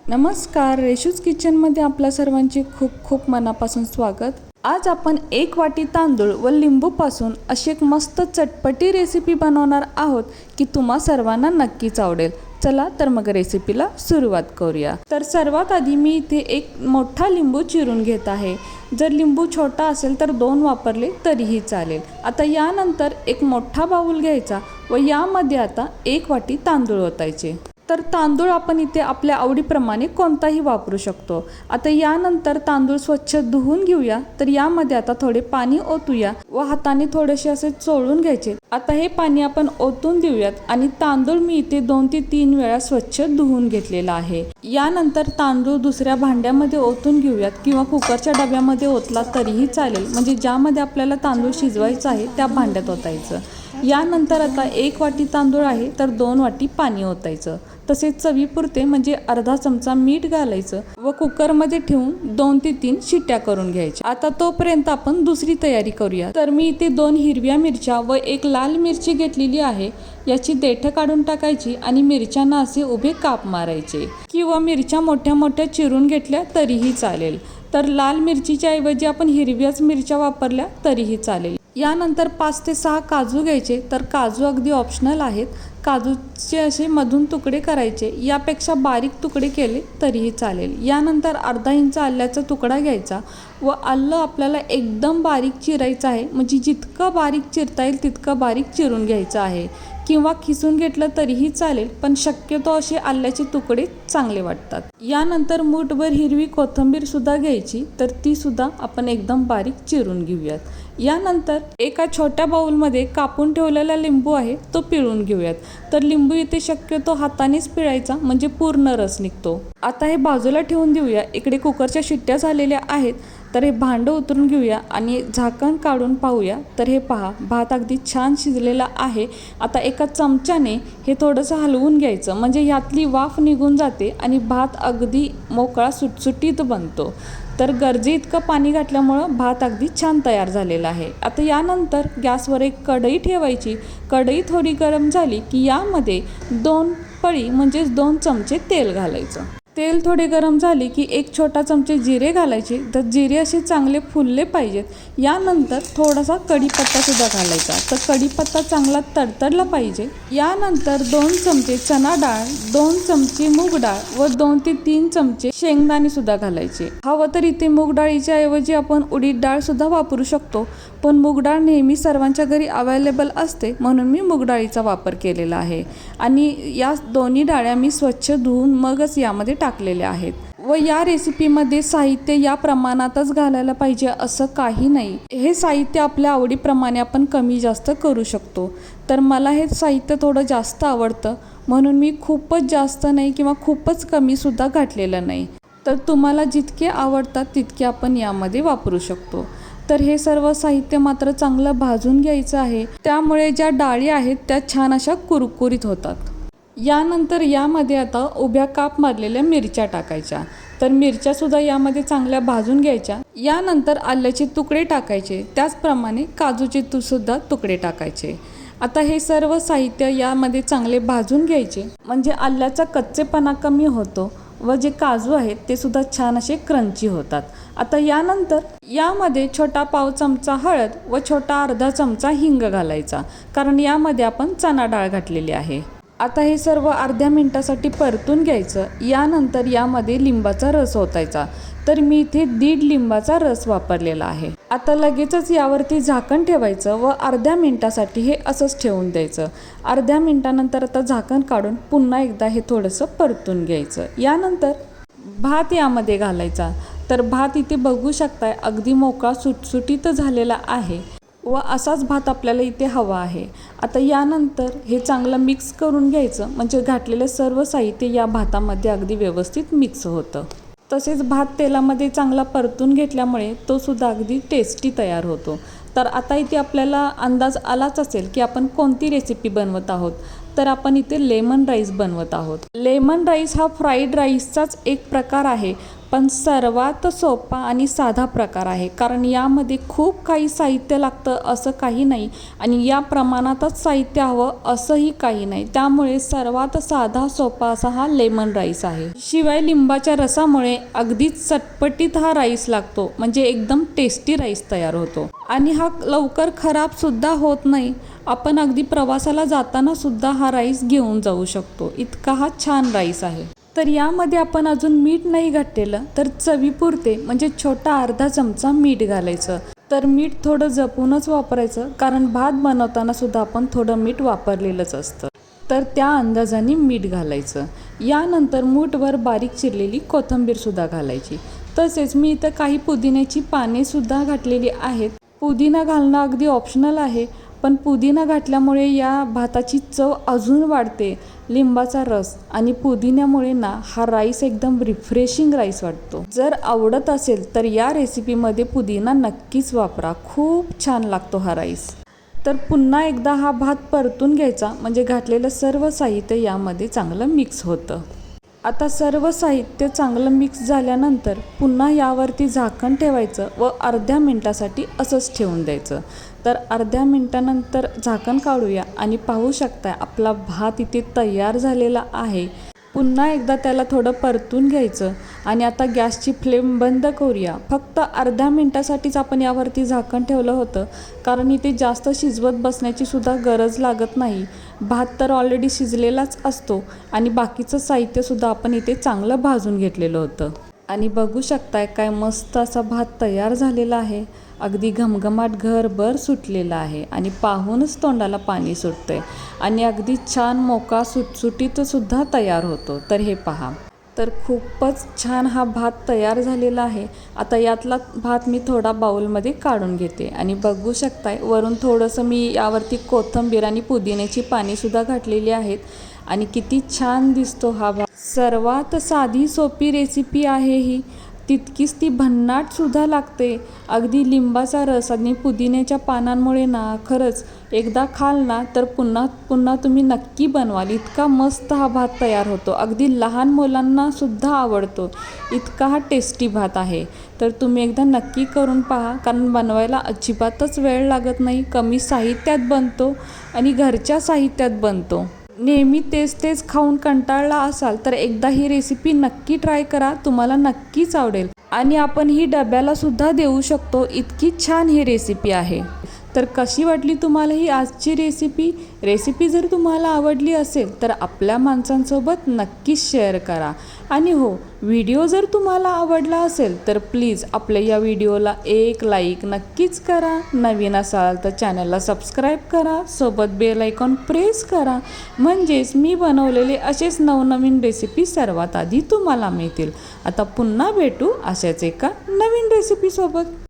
नमस्कार, रेशूज किचनमध्ये आपल्या सर्वांचे खूप खूप मनापासून स्वागत। आज आपण 1 वाटी तांदूळ व लिंबूपासून अशी एक मस्त चटपटी रेसिपी बनवणार आहोत की तुम्हा सर्वांना नक्कीच आवडेल। चला तर मग रेसिपीला सुरुवात करूया। तर सर्वात आधी मी इथे एक मोठा लिंबू चिरून घेत आहे। जर लिंबू छोटा असेल तर 2 वापरले तरीही चालेल। आता यानंतर एक मोठा बाउल घ्यायचा व यामध्ये आता 1 वाटी तांदूळ ओतायचे। तर तांदूळ आपण इथे आपल्या आवडीप्रमाणे कोणताही वापरू शकतो। आता यानंतर तांदूळ स्वच्छ धुवून घेऊया। तर यामध्ये आता थोडे पाणी ओतूया व हाताने थोडेसे असे चोळून घ्यायचे। आता हे पाणी आपण ओतून देऊयात आणि तांदूळ मी इथे 2 ते 3 वेळा स्वच्छ धुवून घेतलेला आहे। यानंतर तांदूळ दुसऱ्या भांड्यामध्ये ओतून घेऊयात किंवा कुकरच्या डब्यामध्ये ओतला तरीही चालेल, म्हणजे ज्यामध्ये आपल्याला तांदूळ शिजवायचा आहे त्या भांड्यात ओतायचं। यानंतर आता 1 वाटी तांदूळ आहे तर 2 वाटी पाणी ओतायचं। तसेच चवीपुरते म्हणजे अर्धा चमचा मीठ घालायचं व कुकरमध्ये ठेवून 2 ते 3 शिट्ट्या करून घ्यायच्या। आता तोपर्यंत आपण दुसरी तयारी करूया। तर मी इथे 2 हिरव्या मिरच्या व 1 लाल मिरची घेतलेली आहे। याची देठं काढून टाकायची आणि मिरच्यांना असे उभे काप मारायचे किंवा मिरच्या मोठ्या मोठ्या चिरून घेतल्या तरीही चालेल। तर लाल मिरचीच्या ऐवजी आपण हिरव्याच मिरच्या वापरल्या तरीही चालेल। यानंतर 5 ते 6 काजू घ्यायचे। तर काजू अगदी ऑप्शनल आहेत। काजूचे असे मधून तुकडे करायचे, यापेक्षा बारीक तुकडे केले तरीही चालेल। यानंतर अर्धा इंच आल्याचा तुकडा घ्यायचा व आलं आपल्याला एकदम बारीक चिरायचं आहे, म्हणजे जितकं बारीक चिरता येईल तितकं बारीक चिरून घ्यायचं आहे किंवा खिसून घेतलं तरीही चालेल, पण शक्यतो असे आल्याचे तुकडे चांगले वाटतात। यानंतर मूठभर हिरवी कोथिंबीर सुद्धा घ्यायची, तर ती सुद्धा आपण एकदम बारीक चिरून घेऊयात। यानंतर एका छोट्या बाउलमध्ये कापून ठेवलेला लिंबू आहे तो पिळून घेऊयात। तर लिंबू इथे शक्यतो हातानेच पिळायचा, म्हणजे पूर्ण रस निघतो। आता हे बाजूला ठेवून देऊया। इकडे कुकरच्या शिट्ट्या झालेल्या आहेत, तर हे भांडं उतरून घेऊया आणि झाकण काढून पाहूया। तर हे पहा, भात अगदी छान शिजलेला आहे। आता एका चमच्याने हे थोडंसं हलवून घ्यायचं, म्हणजे यातली वाफ निघून जाते आणि भात अगदी मोकळा सुटसुटीत बनतो। तर गरजे इतकं पाणी घातल्यामुळं भात अगदी छान तयार झालेला आहे। आता यानंतर गॅसवर एक कढई ठेवायची। कढई थोडी गरम झाली की यामध्ये 2 पळी म्हणजेच 2 चमचे तेल घालायचं। तेल थोडे गरम झाले की 1 छोटा चमचे जिरे घालायचे। तर जिरे असे चांगले फुलले पाहिजेत। यानंतर थोडासा कढीपत्ता सुद्धा घालायचा। तर कढीपत्ता चांगला तडतडला पाहिजे। यानंतर 2 चमचे चणा डाळ, 2 चमचे मूग डाळ व 2 ते 3 चमचे शेंगदाणे सुद्धा घालायचे। हवं तर इथे मूग डाळीच्या ऐवजी आपण उडीद डाळ सुद्धा वापरू शकतो, पण मूग डाळ नेहमी सर्वांच्या घरी अवेलेबल असते म्हणून मी मूग डाळीचा वापर केलेला आहे। आणि या दोन्ही डाळ्या मी स्वच्छ धुवून मगच यामध्ये टाकलेल्या आहेत। व या रेसिपीमध्ये साहित्य या प्रमाणातच घालायला पाहिजे असं काही नाही। हे साहित्य आपल्या आवडीप्रमाणे आपण कमी जास्त करू शकतो। तर मला हे साहित्य थोडं जास्त आवडतं म्हणून मी खूपच जास्त नाही किंवा खूपच कमी सुद्धा घातलेलं नाही। तर तुम्हाला जितके आवडतात तितके आपण यामध्ये वापरू शकतो। तर हे सर्व साहित्य मात्र चांगलं भाजून घ्यायचं आहे, त्यामुळे ज्या डाळी आहेत त्या छान अशा कुरकुरीत होतात। यानंतर यामध्ये आता उभ्या काप मारलेल्या मिरच्या टाकायच्या। तर मिरच्या सुद्धा यामध्ये चांगल्या भाजून घ्यायच्या। यानंतर आल्याचे तुकडे टाकायचे, त्याचप्रमाणे काजूचे सुद्धा तुकडे टाकायचे। आता हे सर्व साहित्य यामध्ये चांगले भाजून घ्यायचे, म्हणजे आल्याचा कच्चेपणा कमी होतो व जे काजू आहेत ते सुद्धा छान असे क्रंची होतात। आता यानंतर यामध्ये छोटा पाव चमचा हळद व छोटा अर्धा चमचा हिंग घालायचा, कारण यामध्ये आपण चणा डाळ घातलेली आहे। आता हे सर्व अर्ध्या मिनिटासाठी परतून घ्यायचं। यानंतर यामध्ये लिंबाचा रस ओतायचा। तर मी इथे 1.5 लिंबाचा रस वापरलेला आहे। आता लगेचच यावरती झाकण ठेवायचं व अर्ध्या मिनिटासाठी हे असंच ठेवून द्यायचं। अर्ध्या मिनिटानंतर आता झाकण काढून पुन्हा एकदा हे थोडंसं परतून घ्यायचं। यानंतर भात यामध्ये घालायचा। तर भात इथे बघू शकताय अगदी मोकळा सुटसुटीत झालेला आहे व असाच भात आपल्याला इथे हवा आहे। आता यानंतर हे चांगलं मिक्स करून घ्यायचं, म्हणजे घातलेले सर्व साहित्य या भातामध्ये अगदी व्यवस्थित मिक्स होतं। तसेच भात तेलामध्ये चांगला परतून घेतल्यामुळे तो सुद्धा अगदी टेस्टी तयार होतो। तर आता इथे आपल्याला अंदाज आलाच असेल की आपण कोणती रेसिपी बनवत आहोत। तर आपण इथे लेमन राईस बनवत आहोत। लेमन राईस हा फ्राईड राईसचाच एक प्रकार आहे, पण सर्वात सोपा आणि साधा प्रकार आहे, कारण यामध्ये खूप काही साहित्य लागतं असं काही नाही आणि या प्रमाणातच साहित्य हवं असंही काही नाही. त्यामुळे सर्वात साधा सोपा असा हा लेमन राईस आहे. शिवाय लिंबाच्या रसामुळे अगदीच चटपटीत हा राईस लागतो, म्हणजे एकदम टेस्टी राईस तयार होतो आणि हा लवकर खराब सुद्धा होत नाही. आपण अगदी प्रवासाला जाताना सुद्धा हा राईस घेऊन जाऊ शकतो, इतका हा छान राईस आहे. तर यामध्ये आपण अजून मीठ नाही घातलेलं, तर चवीपुरते म्हणजे छोटा अर्धा चमचा मीठ घालायचं. तर मीठ थोडं जपूनच वापरायचं, कारण भात बनवताना सुद्धा आपण थोडं मीठ वापरलेलंच असतं. तर त्या अंदाजाने मीठ घालायचं. यानंतर मूठभर बारीक चिरलेली कोथिंबीरसुद्धा घालायची. तसेच मी इथं काही पुदिन्याची पानेसुद्धा घातलेली आहेत. पुदिना घालणं अगदी ऑप्शनल आहे, पण पुदिना घातल्यामुळे या भाताची चव अजून वाढते. लिंबाचा रस आणि पुदिन्यामुळे ना हा राईस एकदम रिफ्रेशिंग राईस वाटतो. जर आवडत असेल तर या रेसिपीमध्ये पुदिना नक्कीच वापरा, खूप छान लागतो हा राईस. तर पुन्हा एकदा हा भात परतून घ्यायचा, म्हणजे घातलेलं सर्व साहित्य यामध्ये चांगलं मिक्स होतं. आता सर्व साहित्य चांगलं मिक्स झाल्यानंतर पुन्हा यावरती झाकण ठेवायचं व अर्ध्या मिनटासाठी असंच ठेवून द्यायचं. तर अर्ध्या मिनटानंतर झाकण काढूया आणि पाहू शकता आपला भात इथे तयार झालेला आहे. पुन्हा एकदा त्याला थोडं परतून घ्यायचं आणि आता गॅसची फ्लेम बंद करूया. फक्त अर्ध्या मिनटासाठीच आपण यावरती झाकण ठेवलं होतं, कारण इथे जास्त शिजवत बसण्याची सुद्धा गरज लागत नाही. भात तर ऑलरेडी शिजलेलाच असतो आणि बाकीचं साहित्यसुद्धा आपण इथे चांगलं भाजून घेतलेलं होतं. आणि बघू शकताय काय मस्त असा भात तयार झालेला आहे. अगदी घमघमाट घरभर सुटलेला आहे आणि पाहूनच तोंडाला पाणी सुटतंय आणि अगदी छान मोका सुटसुटीत सुद्धा तयार होतो. तर हे पहा, तर खूपच छान हा भात तयार झालेला आहे. आता यातला भात मी थोडा बाउलमध्ये काढून घेते आणि बघू शकताय वरून थोडंसं मी यावरती कोथिंबीर आणि पुदिन्याची पानेसुद्धा घातलेली आहेत आणि किती छान दिसतो हा भात. सर्वात साधी सोपी रेसिपी आहे ही, तितकीच ती भन्नाटसुद्धा लागते. अगदी लिंबाचा रस आणि पुदिन्याच्या पानांमुळे ना खरंच एकदा खाल ना तर पुन्हा पुन्हा तुम्ही नक्की बनवाल. इतका मस्त हा भात तयार होतो, अगदी लहान मुलांना सुद्धा आवडतो, इतका हा टेस्टी भात आहे. तर तुम्ही एकदा नक्की करून पहा, कारण बनवायला अजिबातच वेळ लागत नाही, कमी साहित्यात बनतो आणि घरच्या साहित्यात बनतो. नेहमी तेच खाऊन कंटाळला असाल तर एकदा ही रेसिपी नक्की ट्राय करा, तुम्हाला नक्कीच आवडेल आणि आपण ही डब्याला सुद्धा देऊ शकतो, इतकी छान ही रेसिपी आहे. तर कशी वाटली तुम्हाला ही आजची रेसिपी जर तुम्हाला आवडली असेल तर आपल्या माणसांसोबत नक्कीच शेअर करा आणि हो, व्हिडिओ जर तुम्हाला आवडला असेल तर प्लीज आपल्या या व्हिडिओला एक लाईक नक्कीच करा. नवीन असाल तर चॅनलला सबस्क्राईब करा, सोबत बेल आयकॉन प्रेस करा, म्हणजेच मी बनवलेले असेच नवनवीन रेसिपी सर्वात आधी तुम्हाला मिळतील. आता पुन्हा भेटू अशाच एका नवीन रेसिपीसोबत.